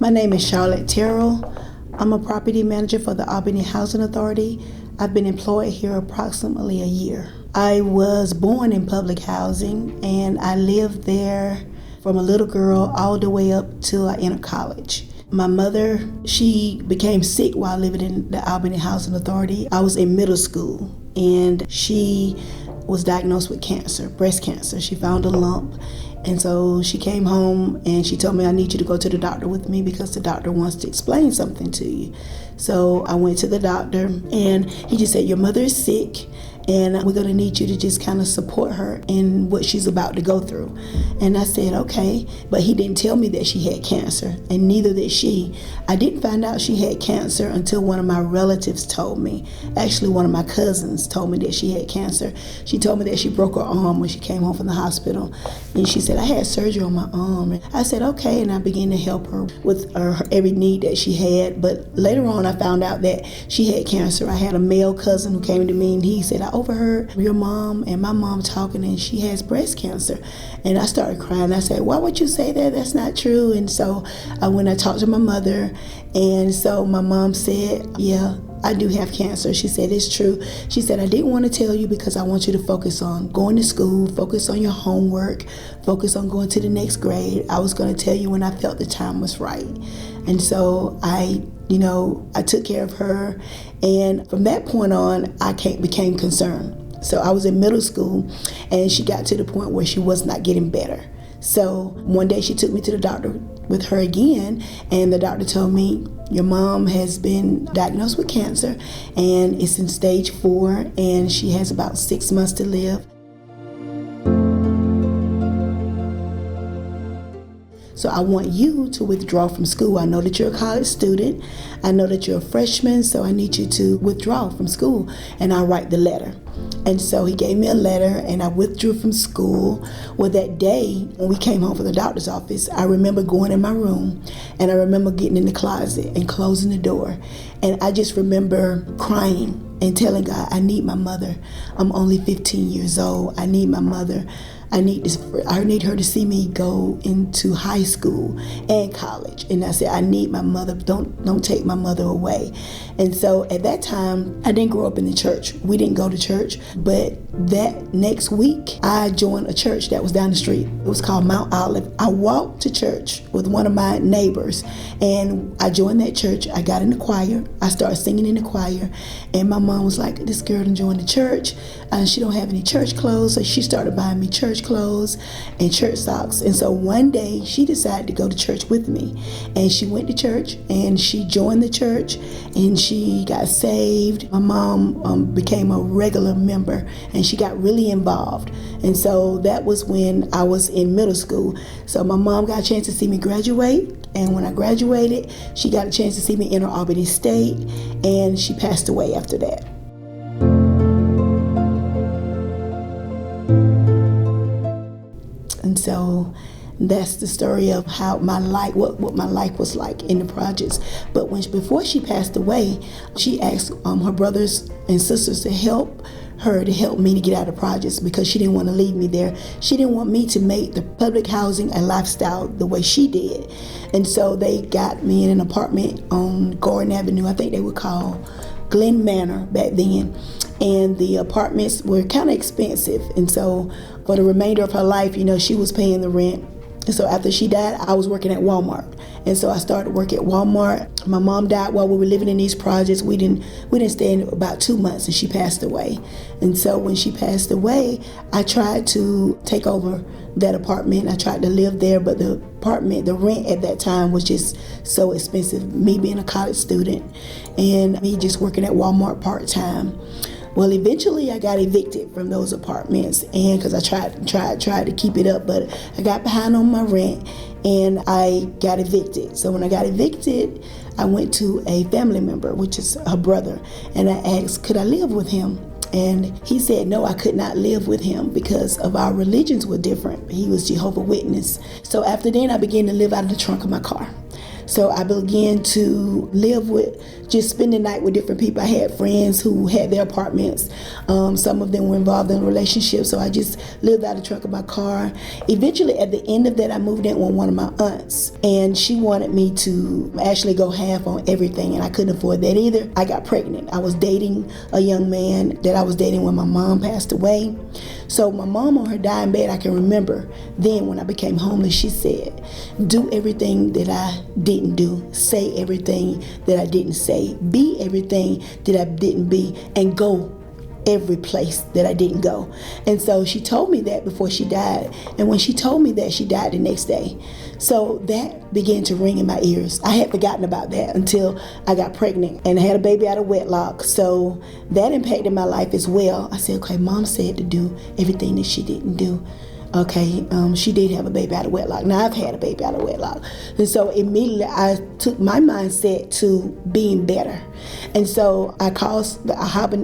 My name is Charlotte Terrell. I'm a property manager for the Albany Housing Authority. I've been employed here approximately a year. I was born in public housing and I lived there from a little girl all the way up till I entered college. My mother, she became sick while living in the Albany Housing Authority. I was in middle school and she was diagnosed with cancer, breast cancer. She found a lump. And so she came home and she told me, I need you to go to the doctor with me because the doctor wants to explain something to you. So I went to the doctor and he just said, your mother is sick and we're gonna need you to just kind of support her in what she's about to go through. And I said, okay, but he didn't tell me that she had cancer, and neither did she. I didn't find out she had cancer until one of my relatives told me. Actually, one of my cousins told me that she had cancer. She told me that she broke her arm when she came home from the hospital. And she said, I had surgery on my arm. And I said, okay, and I began to help her with her every need that she had. But later on, I found out that she had cancer. I had a male cousin who came to me and he said, I overheard your mom and my mom talking and she has breast cancer. And I started crying. I said, why would you say that? That's not true. And so I went and talked to my mother. And so my mom said, yeah, I do have cancer. She said, it's true. She said, I didn't want to tell you because I want you to focus on going to school, focus on your homework, focus on going to the next grade. I was going to tell you when I felt the time was right. And so I took care of her. And from that point on, I became concerned. So I was in middle school and she got to the point where she was not getting better. So one day she took me to the doctor with her again, and the doctor told me, your mom has been diagnosed with cancer and it's in stage 4 and she has about 6 months to live. So I want you to withdraw from school. I know that you're a college student. I know that you're a freshman, so I need you to withdraw from school. And I'll write the letter. And so he gave me a letter and I withdrew from school. Well, that day when we came home from the doctor's office, I remember going in my room and I remember getting in the closet and closing the door. And I just remember crying and telling God, I need my mother. I'm only 15 years old. I need my mother. I need her to see me go into high school and college. And I said, I need my mother. Don't take my mother away. And so at that time, I didn't grow up in the church. We didn't go to church. But that next week, I joined a church that was down the street. It was called Mount Olive. I walked to church with one of my neighbors and I joined that church. I got in the choir. I started singing in the choir. And my mom was like, this girl done joined the church. She don't have any church clothes. So she started buying me church clothes and church socks. And so one day she decided to go to church with me, and she went to church and she joined the church and she got saved. My mom became a regular member and she got really involved. And so that was when I was in middle school. So my mom got a chance to see me graduate, and when I graduated, she got a chance to see me enter Albany State, and she passed away after that. And so that's the story of how my life, what my life was like in the projects. But before she passed away, she asked her brothers and sisters to help me to get out of projects because she didn't want to leave me there. She didn't want me to make the public housing a lifestyle the way she did. And so they got me in an apartment on Gordon Avenue. I think they would call Glen Manor back then. And the apartments were kind of expensive. And so for the remainder of her life, she was paying the rent. And so after she died, I was working at Walmart. And so I started work at Walmart. My mom died while we were living in these projects. We didn't stay in about 2 months and she passed away. And so when she passed away, I tried to take over that apartment. I tried to live there, but the rent at that time was just so expensive, me being a college student and me just working at Walmart part-time. Well, eventually I got evicted from those apartments, and because I tried to keep it up, but I got behind on my rent and I got evicted. So when I got evicted, I went to a family member, which is her brother, and I asked, could I live with him? And he said, no, I could not live with him because of our religions were different. He was Jehovah's Witness. So after then, I began to live out of the trunk of my car. So I began to live with, just spend the night with different people. I had friends who had their apartments. Some of them were involved in relationships, so I just lived out of the trunk of my car. Eventually, at the end of that, I moved in with one of my aunts, and she wanted me to actually go half on everything, and I couldn't afford that either. I got pregnant. I was dating a young man that I was dating when my mom passed away. So my mom, on her dying bed, I can remember then when I became homeless, she said, do everything that I didn't do, say everything that I didn't say, be everything that I didn't be, and go every place that I didn't go. And so she told me that before she died. And when she told me that, she died the next day. So that began to ring in my ears. I had forgotten about that until I got pregnant and I had a baby out of wedlock. So that impacted my life as well. I said, okay, mom said to do everything that she didn't do. Okay, she did have a baby out of wedlock. Now I've had a baby out of wedlock. And so immediately I took my mindset to being better. And so I called the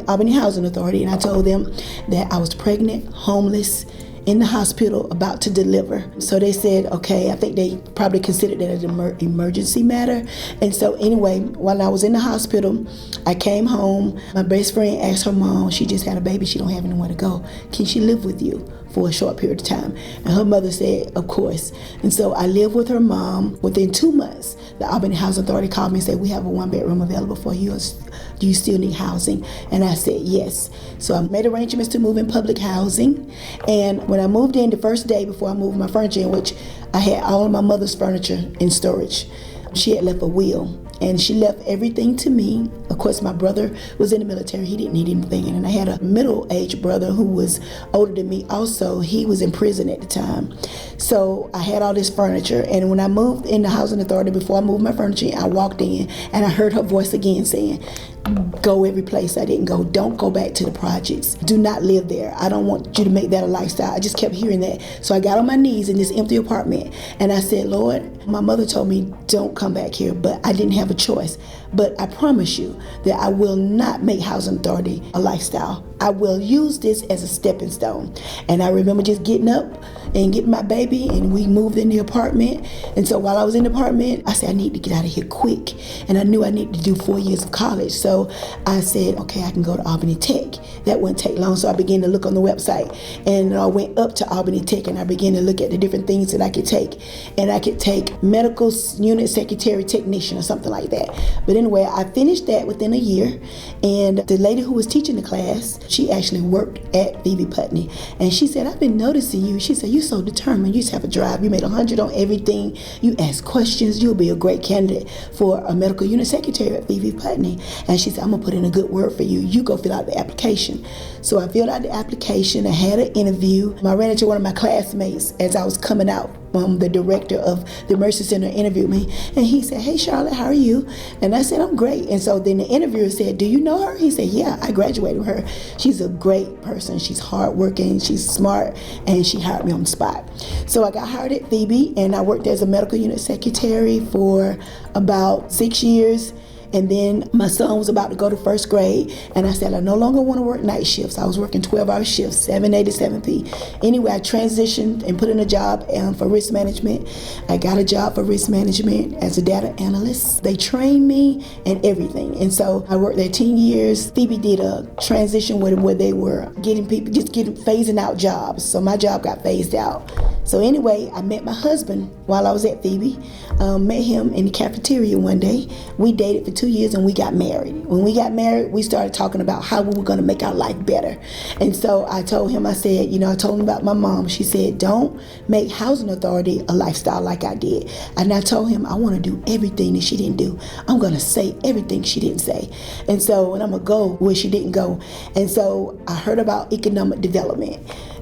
Albany Housing Authority and I told them that I was pregnant, homeless, in the hospital, about to deliver. So they said, okay, I think they probably considered that an emergency matter. And so anyway, while I was in the hospital, I came home. My best friend asked her mom, she just had a baby, she don't have anywhere to go. Can she live with you for a short period of time? And her mother said, of course. And so I lived with her mom. Within 2 months, the Albany Housing Authority called me and said, we have a 1-bedroom available for you. Do you still need housing? And I said, yes. So I made arrangements to move in public housing. And when I moved in the first day before I moved my furniture in, which I had all of my mother's furniture in storage, she had left a will. And she left everything to me. Of course, my brother was in the military. He didn't need anything. And I had a middle-aged brother who was older than me also. He was in prison at the time. So I had all this furniture. And when I moved in the housing authority, before I moved my furniture in, I walked in and I heard her voice again saying, go every place I didn't go. Don't go back to the projects. Do not live there. I don't want you to make that a lifestyle. I just kept hearing that. So I got on my knees in this empty apartment and I said, Lord, my mother told me don't come back here, but I didn't have a choice. But I promise you that I will not make housing authority a lifestyle. I will use this as a stepping stone. And I remember just getting up and getting my baby, and we moved in the apartment. And so while I was in the apartment, I said, I need to get out of here quick. And I knew I needed to do 4 years of college. So I said, okay, I can go to Albany Tech. That wouldn't take long. So I began to look on the website, and I went up to Albany Tech and I began to look at the different things that I could take. And I could take medical unit secretary technician or something like that. But anyway, I finished that within a year. And the lady who was teaching the class, she actually worked at Phoebe Putney. And she said, I've been noticing you. She said, you're so determined. You just have a drive. You made 100 on everything. You ask questions. You'll be a great candidate for a medical unit secretary at Phoebe Putney. And she said, I'm going to put in a good word for you. You go fill out the application. So I filled out the application. I had an interview. I ran into one of my classmates as I was coming out. The director of the Mercy Center interviewed me, and he said, hey, Charlotte, how are you? And I said, I'm great. And so then the interviewer said, do you know her? He said, yeah, I graduated with her. She's a great person. She's hardworking. She's smart, and she hired me on the spot. So I got hired at Phoebe, and I worked as a medical unit secretary for about 6 years. And then my son was about to go to first grade, and I said, I no longer want to work night shifts. I was working 12-hour shifts, 7A to 7P. Anyway, I transitioned and put in a job for risk management. I got a job for risk management as a data analyst. They trained me and everything. And so I worked there 10 years. Phoebe did a transition where they were getting people, phasing out jobs. So my job got phased out. So anyway, I met my husband while I was at Phoebe. Met him in the cafeteria one day. We dated for 2 years and we got married. When we got married, we started talking about how we were going to make our life better. And so I told him, I said, I told him about my mom. She said, don't make housing authority a lifestyle like I did. And I told him I want to do everything that she didn't do. I'm going to say everything she didn't say. And I'm going to go where she didn't go. And so I heard about economic development.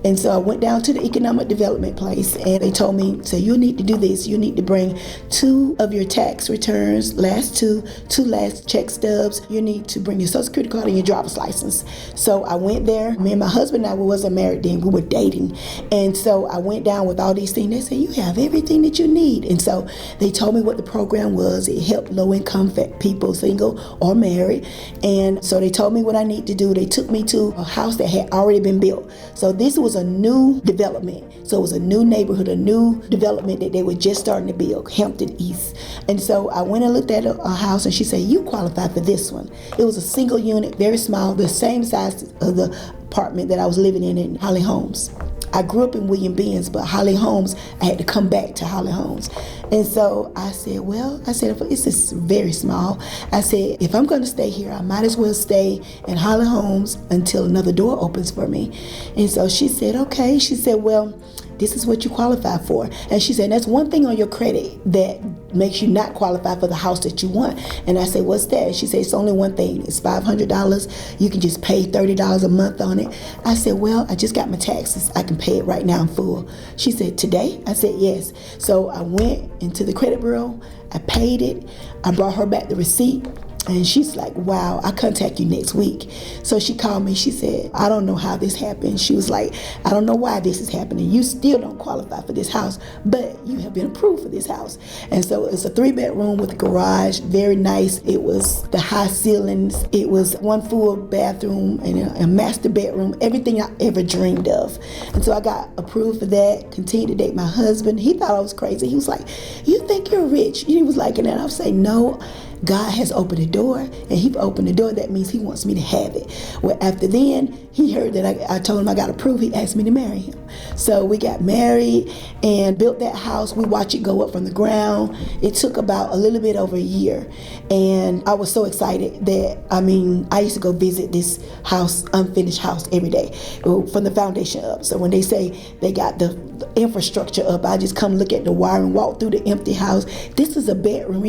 And so I went down to the economic development place, and they told me, so you need to do this. You need to bring 2 of your tax returns, last two last check stubs. You need to bring your Social Security card and your driver's license. So I went there. Me and my husband and I wasn't married then. We were dating. And so I went down with all these things. They said, you have everything that you need. And so they told me what the program was. It helped low-income people, single or married. And so they told me what I need to do. They took me to a house that had already been built. So this was was a new development. So it was a new neighborhood, a new development that they were just starting to build, Hampton East. And so I went and looked at a house, and she said, you qualify for this one. It was a single unit, very small, the same size of the apartment that I was living in Holly Homes. I grew up in William Benz, but Holly Homes, I had to come back to Holly Homes. And so I said, this is very small. I said, if I'm going to stay here, I might as well stay in Holly Homes until another door opens for me. And so she said, okay. She said, well, this is what you qualify for. And she said, that's one thing on your credit that makes you not qualify for the house that you want. And I said, what's that? And she said, it's only one thing. It's $500. You can just pay $30 a month on it. I said, well, I just got my taxes. I can pay it right now in full. She said, today? I said, yes. So I went into the credit bureau. I paid it. I brought her back the receipt. And she's like, wow, I'll contact you next week. So she called me. She said, I don't know how this happened. She was like, I don't know why this is happening. You still don't qualify for this house, but you have been approved for this house. And so it's a 3-bedroom with a garage, very nice. It was the high ceilings. It was one full bathroom and a master bedroom, everything I ever dreamed of. And so I got approved for that, continued to date my husband. He thought I was crazy. He was like, you think you're rich? He was like, and I was saying, no. God has opened the door, and he opened the door. That means he wants me to have it. Well, after then, he heard that I told him I got approved. He asked me to marry him. So we got married and built that house. We watched it go up from the ground. It took about a little bit over a year. And I was so excited that, I used to go visit this house, unfinished house, every day from the foundation up. So when they say they got the infrastructure up, I just come look at the wire and walk through the empty house. This is a bedroom,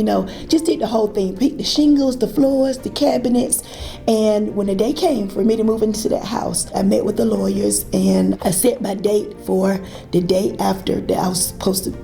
just did the whole thing, picked the shingles, the floors, the cabinets. And when the day came for me to move into that house, I met with the lawyers and I set my date for the day after that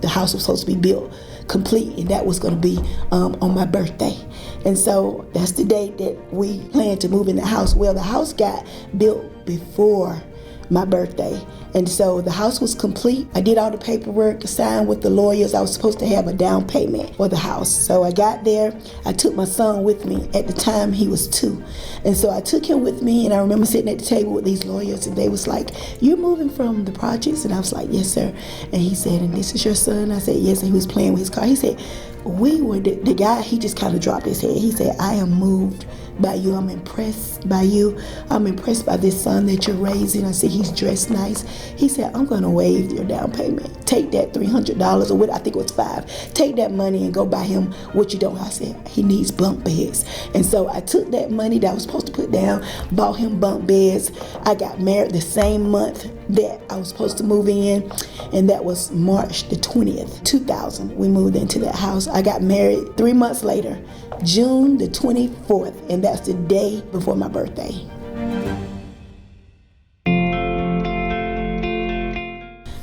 the house was supposed to be built complete, and that was going to be on my birthday. And so that's the date that we planned to move in the house. Well, the house got built before my birthday. And so the house was complete. I did all the paperwork, signed with the lawyers. I was supposed to have a down payment for the house. So I got there. I took my son with me. At the time, he was 2. And so I took him with me, and I remember sitting at the table with these lawyers, and they was like, you're moving from the projects? And I was like, yes, sir. And he said, and this is your son? I said, yes. And he was playing with his car. He said, we were, the guy, he just kind of dropped his head. He said, I am moved by you. I'm impressed by you. I'm impressed by this son that you're raising. I said, he's dressed nice. He said, I'm going to waive your down payment. Take that $300 or what I think it was $5. Take that money and go buy him what you don't. I said, he needs bunk beds. And so I took that money that I was supposed to put down, bought him bunk beds. I got married the same month that I was supposed to move in, and that was March the 20th, 2000. We moved into that house. I got married 3 months later, June the 24th, and that's the day before my birthday.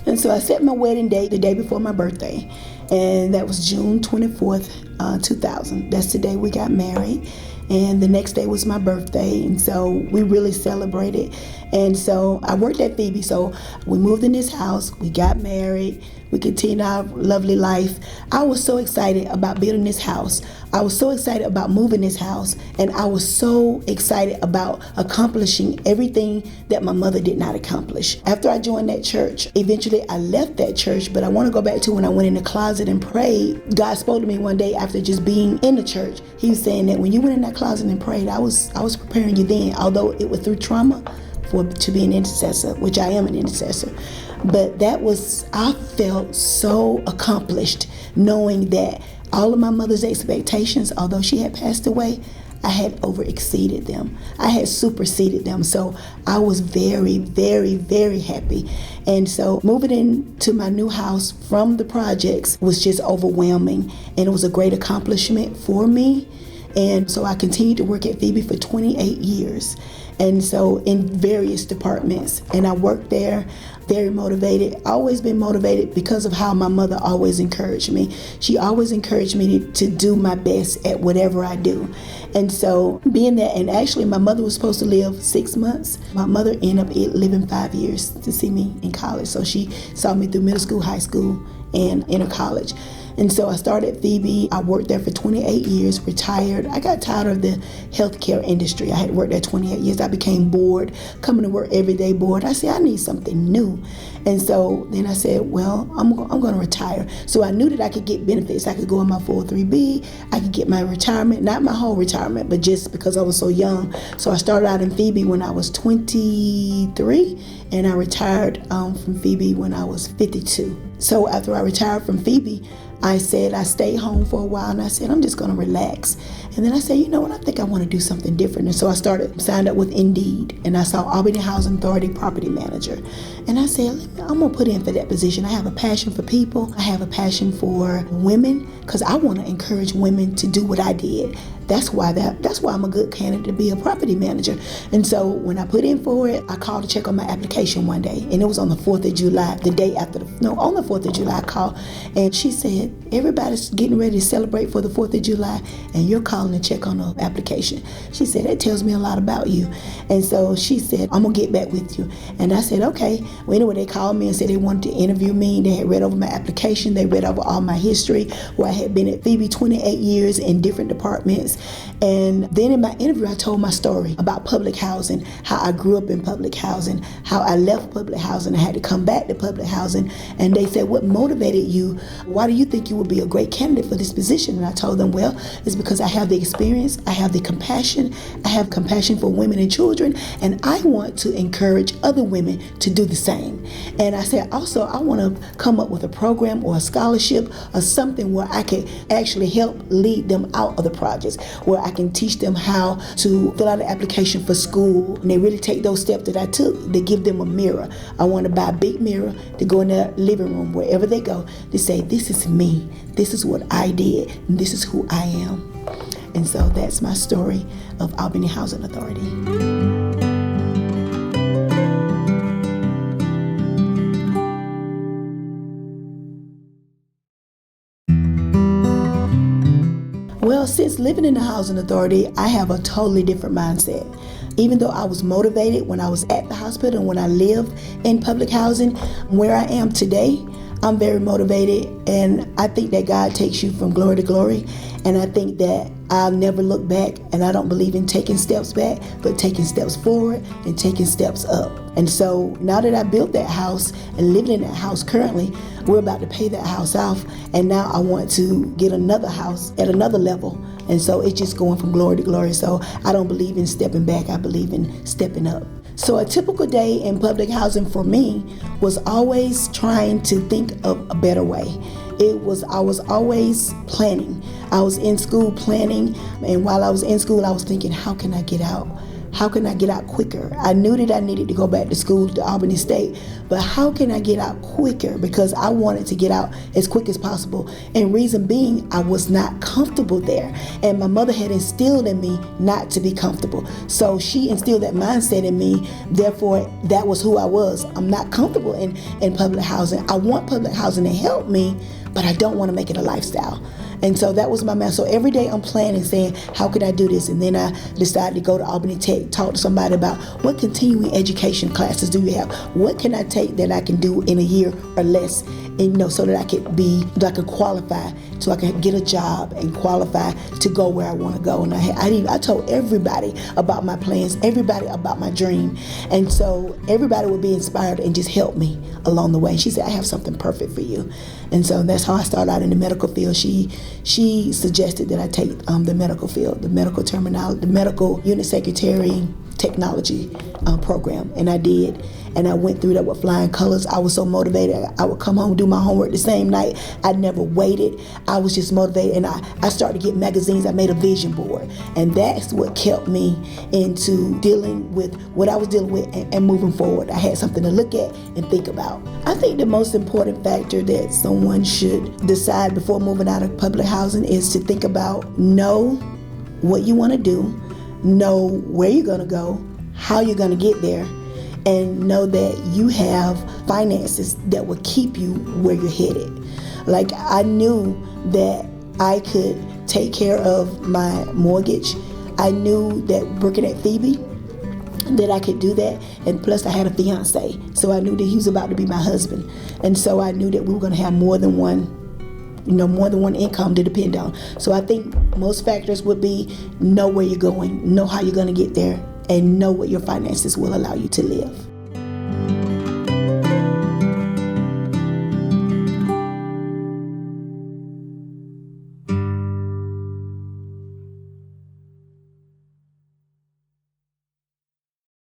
And so I set my wedding date the day before my birthday, and that was June 24th, 2000. That's the day we got married. And the next day was my birthday, and so we really celebrated. And so I worked at Phoebe, so we moved in this house, we got married, we continued our lovely life. I was so excited about building this house. I was so excited about moving this house, and I was so excited about accomplishing everything that my mother did not accomplish. After I joined that church, eventually I left that church, but I want to go back to when I went in the closet and prayed. God spoke to me one day after just being in the church. He was saying that when you went in that closet and prayed, I was preparing you then, although it was through trauma, to be an intercessor, which I am an intercessor. But I felt so accomplished knowing that all of my mother's expectations, although she had passed away, I had overexceeded them. I had superseded them. So I was very, very, very happy. And so moving into my new house from the projects was just overwhelming. And it was a great accomplishment for me. And so I continued to work at Phoebe for 28 years. And so in various departments. And I worked there, very motivated, always been motivated because of how my mother always encouraged me. She always encouraged me to do my best at whatever I do. And so being that, and actually my mother was supposed to live 6 months. My mother ended up living 5 years to see me in college. So she saw me through middle school, high school, and inter college. And so I started Phoebe. I worked there for 28 years, retired. I got tired of the healthcare industry. I had worked there 28 years. I became bored, coming to work every day bored. I said, I need something new. And so then I said, well, I'm going to retire. So I knew that I could get benefits. I could go on my 403B. I could get my retirement, not my whole retirement, but just because I was so young. So I started out in Phoebe when I was 23, and I retired from Phoebe when I was 52. So after I retired from Phoebe, I said, I stayed home for a while, and I said, I'm just going to relax. And then I said, you know what, I think I want to do something different. And so I signed up with Indeed, and I saw Albany Housing Authority Property Manager. And I said, I'm going to put in for that position. I have a passion for people. I have a passion for women, because I want to encourage women to do what I did. That's why I'm a good candidate to be a property manager. And so when I put in for it, I called to check on my application one day, and it was on the 4th of July, the day after on the 4th of July I called, and she said, everybody's getting ready to celebrate for the 4th of July, and you're calling to check on the application. She said, that tells me a lot about you. And so she said, I'm gonna get back with you. And I said, okay. Well, anyway, they called me and said they wanted to interview me. They had read over my application. They read over all my history, where I had been at Phoebe 28 years in different departments. And then in my interview, I told my story about public housing, how I grew up in public housing, how I left public housing, I had to come back to public housing. And they said, what motivated you? Why do you think you would be a great candidate for this position? And I told them, well, it's because I have the experience, I have the compassion, I have compassion for women and children, and I want to encourage other women to do the same. And I said, also, I want to come up with a program or a scholarship or something where I could actually help lead them out of the projects, where I can teach them how to fill out an application for school, and they really take those steps that I took. They give them a mirror. I want to buy a big mirror to go in their living room, wherever they go, to say, this is me, this is what I did, and this is who I am. And so that's my story of Albany Housing Authority. Well, since living in the Housing Authority, I have a totally different mindset. Even though I was motivated when I was at the hospital and when I lived in public housing, where I am today, I'm very motivated, and I think that God takes you from glory to glory, and I think that I'll never look back, and I don't believe in taking steps back, but taking steps forward and taking steps up. And so now that I built that house and living in that house currently, we're about to pay that house off, and now I want to get another house at another level. And so it's just going from glory to glory. So I don't believe in stepping back, I believe in stepping up. So a typical day in public housing for me was always trying to think of a better way. I was always planning. I was in school planning, and while I was in school, I was thinking, how can I get out? How can I get out quicker? I knew that I needed to go back to school to Albany State, but how can I get out quicker? Because I wanted to get out as quick as possible. And reason being, I was not comfortable there. And my mother had instilled in me not to be comfortable. So she instilled that mindset in me. Therefore, that was who I was. I'm not comfortable in public housing. I want public housing to help me, but I don't want to make it a lifestyle. And so that was my mind. So every day I'm planning, saying, how can I do this? And then I decided to go to Albany Tech, talk to somebody about what continuing education classes do you have? What can I take that I can do in a year or less? And so that I could qualify, so I can get a job and qualify to go where I want to go. And I told everybody about my plans, everybody about my dream. And so everybody would be inspired and just help me along the way. And she said, I have something perfect for you. And so that's how I started out in the medical field. She suggested that I take the medical field, the medical terminology, the medical unit secretary technology program, and I did. And I went through that with flying colors. I was so motivated. I would come home, do my homework the same night. I never waited. I was just motivated, and I started to get magazines. I made a vision board, and that's what kept me into dealing with what I was dealing with and moving forward. I had something to look at and think about. I think the most important factor that someone should decide before moving out of public housing is to think about, know what you want to do, know where you're going to go, how you're going to get there, and know that you have finances that will keep you where you're headed. Like, I knew that I could take care of my mortgage. I knew that working at Phoebe, that I could do that. And plus I had a fiance, so I knew that he was about to be my husband. And so I knew that we were going to have more than one more than one income to depend on. So I think most factors would be know where you're going, know how you're going to get there, and know what your finances will allow you to live.